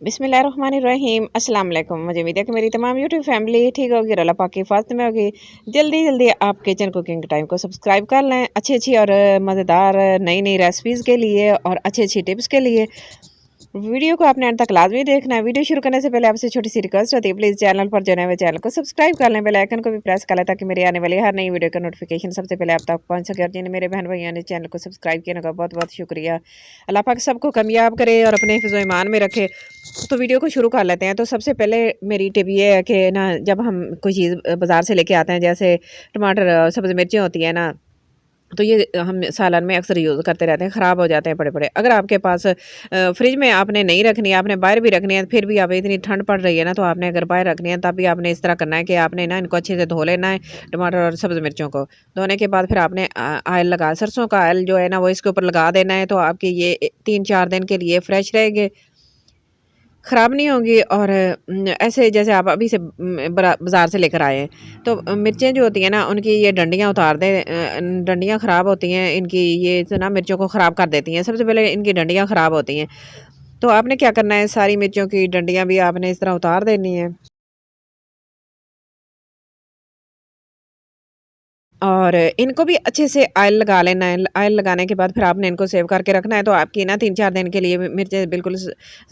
बिस्मिल्लाहिर्रहमानिर्रहीम अस्सलाम वालेकुम। मुझे उम्मीद है कि मेरी तमाम यूट्यूब फैमिली ठीक होगी और अल्लाह पाक की हिफाज़त में होगी। जल्दी जल्दी आप किचन कुकिंग टाइम को सब्सक्राइब कर लें अच्छी अच्छी और मज़ेदार नई नई रेसिपीज़ के लिए और अच्छी अच्छी टिप्स के लिए। वीडियो को आपने अंत तक लाजमी देखना है। वीडियो शुरू करने से पहले आपसे छोटी सी रिक्वेस्ट होती है, प्लीज़ चैनल पर जो है चैनल को सब्सक्राइब कर लें, बेल आइकन को भी प्रेस कर लें ताकि मेरी आने वाली हर नई वीडियो का नोटिफिकेशन सबसे पहले आप तक पहुंच सके। और जिन्हें मेरे बहन भैया ने चैनल को सब्सक्राइब किया का बहुत बहुत शुक्रिया। अल्लाह पाक सबको कामयाब करे और अपने हिफ्ज़ व ईमान में रखे। तो वीडियो को शुरू कर लेते हैं। तो सबसे पहले मेरी टिप ये है कि ना, जब हम कोई चीज़ बाज़ार से लेके आते हैं, जैसे टमाटर सब्ज़ी मिर्चें होती हैं ना, तो ये हम सालन में अक्सर यूज़ करते रहते हैं, ख़राब हो जाते हैं बड़े-बड़े। अगर आपके पास फ्रिज में आपने नहीं रखनी है, आपने बाहर भी रखनी है, फिर भी आप इतनी ठंड पड़ रही है ना, तो आपने अगर बाहर रखनी है तब भी आपने इस तरह करना है कि आपने ना इनको अच्छे से धो लेना है, टमाटर और सब्ज़ मिर्चों को। धोने के बाद फिर आपने ऑयल लगा, सरसों का ऑयल जो है ना वो इसके ऊपर लगा देना है, तो आपके ये 3-4 दिन के लिए फ्रेश रहेंगे, ख़राब नहीं होंगी। और ऐसे जैसे आप अभी से बाज़ार से लेकर आए हैं, तो मिर्चें जो होती हैं ना उनकी ये डंडियाँ उतार दें। डंडियाँ ख़राब होती हैं इनकी, ये तो ना मिर्चों को ख़राब कर देती हैं। सबसे पहले इनकी डंडियाँ ख़राब होती हैं, तो आपने क्या करना है, सारी मिर्चों की डंडियाँ भी आपने इस तरह उतार देनी है। और इनको भी अच्छे से ऑयल लगा लेना है। ऑयल लगाने के बाद फिर आपने इनको सेव करके रखना है, तो आपकी ना 3-4 दिन के लिए मिर्चें बिल्कुल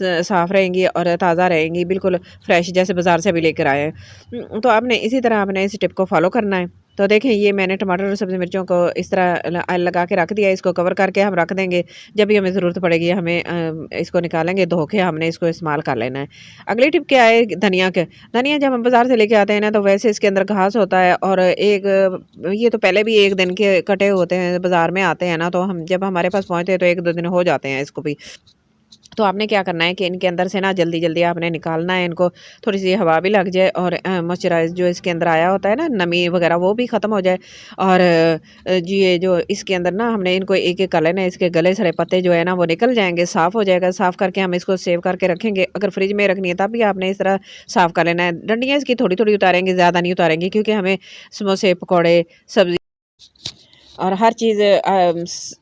साफ़ रहेंगी और ताज़ा रहेंगी, बिल्कुल फ्रेश जैसे बाज़ार से भी लेकर आए हैं। तो आपने इसी तरह आपने इस टिप को फ़ॉलो करना है। तो देखें, ये मैंने टमाटर और सब्ज़ी मिर्चों को इस तरह ऑयल लगा के रख दिया। इसको कवर करके हम रख देंगे, जब भी हमें ज़रूरत पड़ेगी हमें इसको निकालेंगे, धो के हमने इसको इस्तेमाल कर लेना है। अगली टिप क्या है, धनिया के। धनिया जब हम बाज़ार से लेके आते हैं ना, तो वैसे इसके अंदर घास होता है, और ये तो पहले भी 1 दिन के कटे होते हैं, बाज़ार में आते हैं ना, तो हम जब हमारे पास पहुँचते हैं तो 1-2 दिन हो जाते हैं इसको भी। तो आपने क्या करना है कि इनके अंदर से ना जल्दी-जल्दी आपने निकालना है इनको, थोड़ी-सी हवा भी लग जाए और मॉइस्चराइज़ जो इसके अंदर आया होता है ना, नमी वग़ैरह वो भी ख़त्म हो जाए। और जी, ये जो इसके अंदर ना हमने इनको एक-एक कर लेना है, इसके गले सड़े पत्ते जो है ना वो निकल जाएँगे, साफ़ हो जाएगा। साफ़ करके हम इसको सेव करके रखेंगे। अगर फ्रिज में रखनी है तब भी आपने इस तरह साफ़ कर लेना है। डंडियाँ इसकी थोड़ी-थोड़ी उतारेंगे, ज़्यादा नहीं उतारेंगे, क्योंकि हमें समोसे, पकौड़े, सब्ज़ी और हर चीज़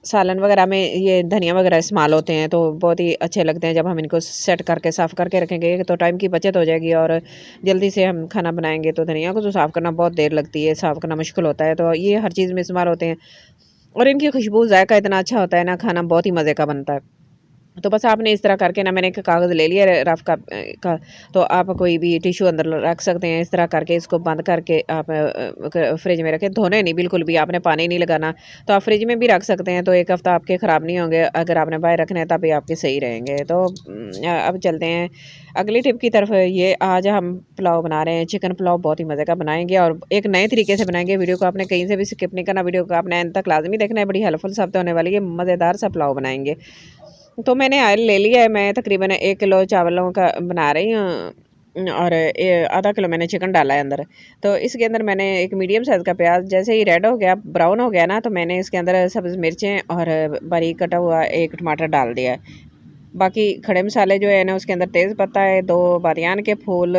सालन वगैरह में ये धनिया वगैरह इस्तेमाल होते हैं, तो बहुत ही अच्छे लगते हैं जब हम इनको सेट करके साफ़ करके रखेंगे। एक तो टाइम की बचत हो जाएगी और जल्दी से हम खाना बनाएँगे। तो धनिया को तो साफ़ करना बहुत देर लगती है, साफ़ करना मुश्किल होता है, तो ये हर चीज़ में इस्तेमाल होते हैं। और इनकी खुशबू, जायका इतना अच्छा होता है ना, खाना बहुत ही मज़े का बनता है। तो बस आपने इस तरह करके ना, मैंने एक कागज़ ले लिया रफ़ का, तो आप कोई भी टिश्यू अंदर रख सकते हैं। इस तरह करके इसको बंद करके आप फ्रिज में रखें। धोने नहीं बिल्कुल भी, आपने पानी नहीं लगाना। तो आप फ्रिज में भी रख सकते हैं, तो 1 हफ़्ता आपके ख़राब नहीं होंगे। अगर आपने बाहर रखने हैं तभी आपके सही रहेंगे। तो अब चलते हैं अगली टिप की तरफ। ये आज हम पुलाव बना रहे हैं, चिकन पुलाव बहुत ही मज़े का बनाएँगे और एक नए तरीके से बनाएँगे। वीडियो को आपने कहीं से भी स्किप नहीं करना, वीडियो को आपने एंड तक लाज़मी देखना है, बड़ी हेल्पफुल साबित होने वाली है। मज़ेदार सा पुलाव बनाएँगे। तो मैंने ऑयल ले लिया है, मैं तकरीबन 1 किलो चावलों का बना रही हूँ, और आधा किलो मैंने चिकन डाला है अंदर। तो इसके अंदर मैंने एक मीडियम साइज़ का प्याज, जैसे ही रेड हो गया, ब्राउन हो गया ना, तो मैंने इसके अंदर सब्ज़ मिर्चें और बारीक कटा हुआ 1 टमाटर डाल दिया है। बाकी खड़े मसाले जो है ना, उसके अंदर तेज़ पत्ता है, 2 बादियान के फूल,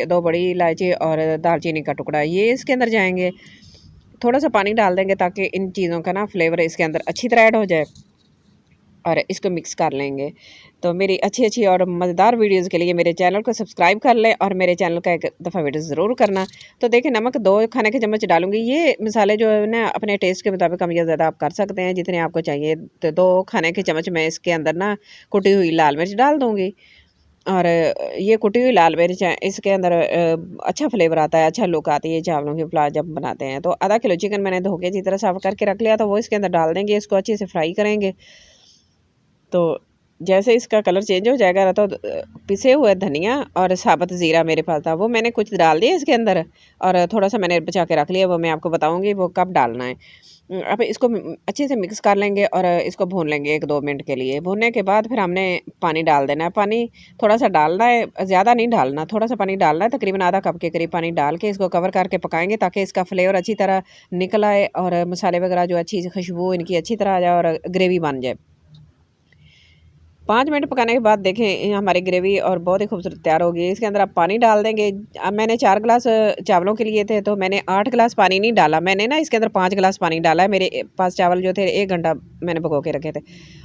2 बड़ी इलायची और दालचीनी का टुकड़ा, ये इसके अंदर जाएंगे। थोड़ा सा पानी डाल देंगे ताकि इन चीज़ों का ना फ्लेवर इसके अंदर अच्छी तरह ऐड हो जाए, और इसको मिक्स कर लेंगे। तो मेरी अच्छी-अच्छी और मज़ेदार वीडियोज़ के लिए मेरे चैनल को सब्सक्राइब कर लें और मेरे चैनल का एक दफ़ा विज़िट ज़रूर करना। तो देखिए, नमक 2 खाने के चम्मच डालूँगी। ये मसाले जो है ना, अपने टेस्ट के मुताबिक कम या ज़्यादा आप कर सकते हैं, जितने आपको चाहिए। तो 2 खाने के चम्मच मैं इसके अंदर ना कुटी हुई लाल मिर्च डाल दूँगी। और ये कुटी हुई लाल मिर्च है, इसके अंदर अच्छा फ्लेवर आता है, अच्छा लुक आती है चावलों की पुलाव जब बनाते हैं। तो आधा किलो चिकन मैंने धो के अच्छी तरह साफ़ करके रख लिया, तो वो इसके अंदर डाल देंगे, इसको अच्छे से फ्राई करेंगे। तो जैसे इसका कलर चेंज हो जाएगा ना, तो पिसे हुए धनिया और साबुत ज़ीरा मेरे पास था, वो मैंने कुछ डाल दिया इसके अंदर, और थोड़ा-सा मैंने बचा के रख लिया, वो मैं आपको बताऊँगी वो कब डालना है। अब इसको अच्छे से मिक्स कर लेंगे और इसको भून लेंगे 1-2 मिनट के लिए। भूनने के बाद फिर हमने पानी डाल देना है। पानी थोड़ा-सा डालना है, ज़्यादा नहीं डालना, थोड़ा-सा पानी डालना है, तकरीबन आधा कप के करीब पानी डाल के इसको कवर करके पकाएँगे, ताकि इसका फ्लेवर अच्छी तरह निकल आए और मसाले वगैरह जो अच्छी सी खुशबू इनकी अच्छी तरह आ जाए और ग्रेवी बन जाए। 5 मिनट पकाने के बाद देखें हमारी ग्रेवी और बहुत ही खूबसूरत तैयार होगी। इसके अंदर आप पानी डाल देंगे। अब मैंने 4 गिलास चावलों के लिए थे, तो मैंने 8 गिलास पानी नहीं डाला। मैंने ना इसके अंदर 5 गिलास पानी डाला है। मेरे पास चावल जो थे 1 घंटा मैंने भिगो के रखे थे।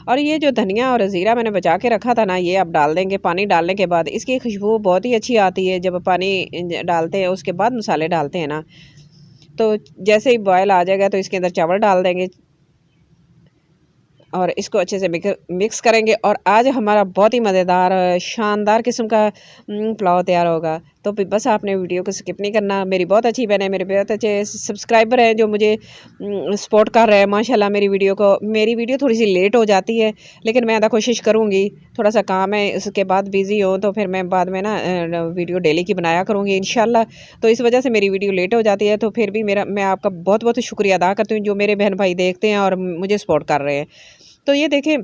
और ये जो धनिया और ज़ीरा मैंने बचा के रखा था ना, ये आप डाल देंगे। पानी डालने के बाद इसकी खुशबू बहुत ही अच्छी आती है। जब पानी डालते हैं उसके बाद मसाले डालते हैं ना, तो जैसे ही बॉयल आ जाएगा तो इसके अंदर चावल डाल देंगे और इसको अच्छे से मिक्स करेंगे। और आज हमारा बहुत ही मज़ेदार शानदार किस्म का पुलाव तैयार होगा। तो फिर बस आपने वीडियो को स्किप नहीं करना। मेरी बहुत अच्छी बहन है, मेरे बहुत अच्छे सब्सक्राइबर हैं जो मुझे सपोर्ट कर रहे हैं माशाल्लाह। मेरी वीडियो थोड़ी सी लेट हो जाती है, लेकिन मैं कोशिश करूँगी। थोड़ा सा काम है, उसके बाद बिज़ी हूँ, तो फिर मैं बाद में ना वीडियो डेली की बनाया करूँगी इंशाल्लाह। तो इस वजह से मेरी वीडियो लेट हो जाती है। तो फिर भी मैं आपका बहुत बहुत शुक्रिया अदा करती हूँ जो मेरे बहन भाई देखते हैं और मुझे सपोर्ट कर रहे हैं। तो ये देखिए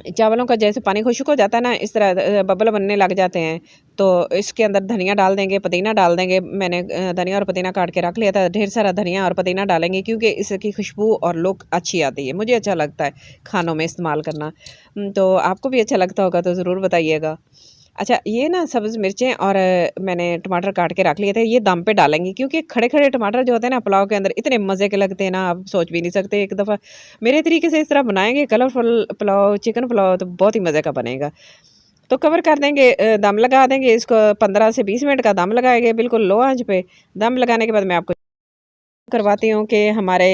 चावलों का जैसे पानी खुश्क हो जाता है ना, इस तरह बबल बनने लग जाते हैं। तो इसके अंदर धनिया डाल देंगे, पुदीना डाल देंगे। मैंने धनिया और पुदीना काट के रख लिया था। ढेर सारा धनिया और पुदीना डालेंगे क्योंकि इसकी खुशबू और लुक अच्छी आती है। मुझे अच्छा लगता है खानों में इस्तेमाल करना। तो आपको भी अच्छा लगता होगा तो ज़रूर बताइएगा। अच्छा, ये ना सब्ज़ मिर्चें और मैंने टमाटर काट के रख लिए थे, ये दम पे डालेंगे क्योंकि खड़े-खड़े टमाटर जो होते हैं ना पुलाव के अंदर इतने मज़े के लगते हैं ना, आप सोच भी नहीं सकते। एक दफ़ा मेरे तरीके से इस तरह बनाएँगे कलरफुल पुलाव, चिकन पुलाव तो बहुत ही मज़े का बनेगा। तो कवर कर देंगे, दम लगा देंगे इसको। 15 से 20 मिनट का दम लगाएँगे बिल्कुल लो आँच पे। दम लगाने के बाद मैं आपको करवाती हूँ कि हमारे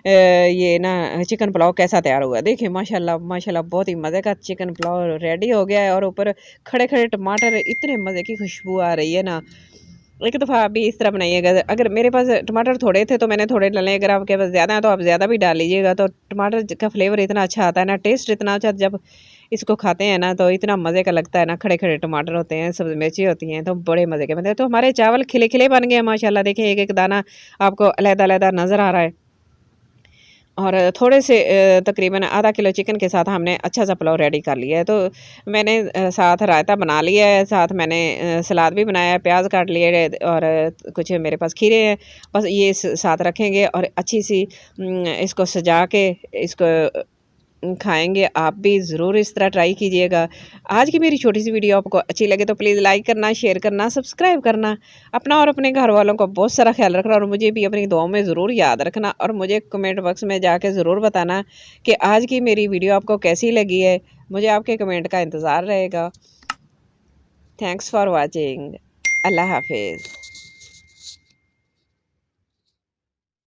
ये ना चिकन पुलाव कैसा तैयार हुआ। देखिए माशाल्लाह माशाल्लाह बहुत ही मज़े का चिकन पुलाव रेडी हो गया है और ऊपर खड़े-खड़े टमाटर, इतने मज़े की खुशबू आ रही है ना। एक दफ़ा आप भी इस तरह बनाइएगा। अगर मेरे पास टमाटर थोड़े थे तो मैंने थोड़े डाले, अगर आपके पास ज़्यादा है तो आप ज़्यादा भी डाल लीजिएगा। तो टमाटर का फ्लेवर इतना अच्छा आता है ना, टेस्ट इतना अच्छा, जब इसको खाते हैं ना तो इतना मज़े का लगता है ना। खड़े-खड़े टमाटर होते हैं, सब्ज़ मिर्ची होती हैं, तो बड़े मज़े के बनते हैं। तो हमारे चावल खिले-खिले बन गए हैं माशाल्लाह। देखिए एक-एक दाना आपको अलग-अलग नज़र आ रहा है। और थोड़े से तकरीबन आधा किलो चिकन के साथ हमने अच्छा सा पुलाव रेडी कर लिया है। तो मैंने साथ रायता बना लिया है, साथ मैंने सलाद भी बनाया है, प्याज काट लिए है और कुछ मेरे पास खीरे हैं। बस ये साथ रखेंगे और अच्छी सी इसको सजा के इसको खाएँगे। आप भी ज़रूर इस तरह ट्राई कीजिएगा। आज की मेरी छोटी-सी वीडियो आपको अच्छी लगे तो प्लीज़ लाइक करना, शेयर करना, सब्सक्राइब करना। अपना और अपने घर वालों का बहुत सारा ख़्याल रखना और मुझे भी अपनी दुआओं में ज़रूर याद रखना। और मुझे कमेंट बॉक्स में जाके ज़रूर बताना कि आज की मेरी वीडियो आपको कैसी लगी है। मुझे आपके कमेंट का इंतज़ार रहेगा। Thanks for watching. अल्लाह हाफ़िज़।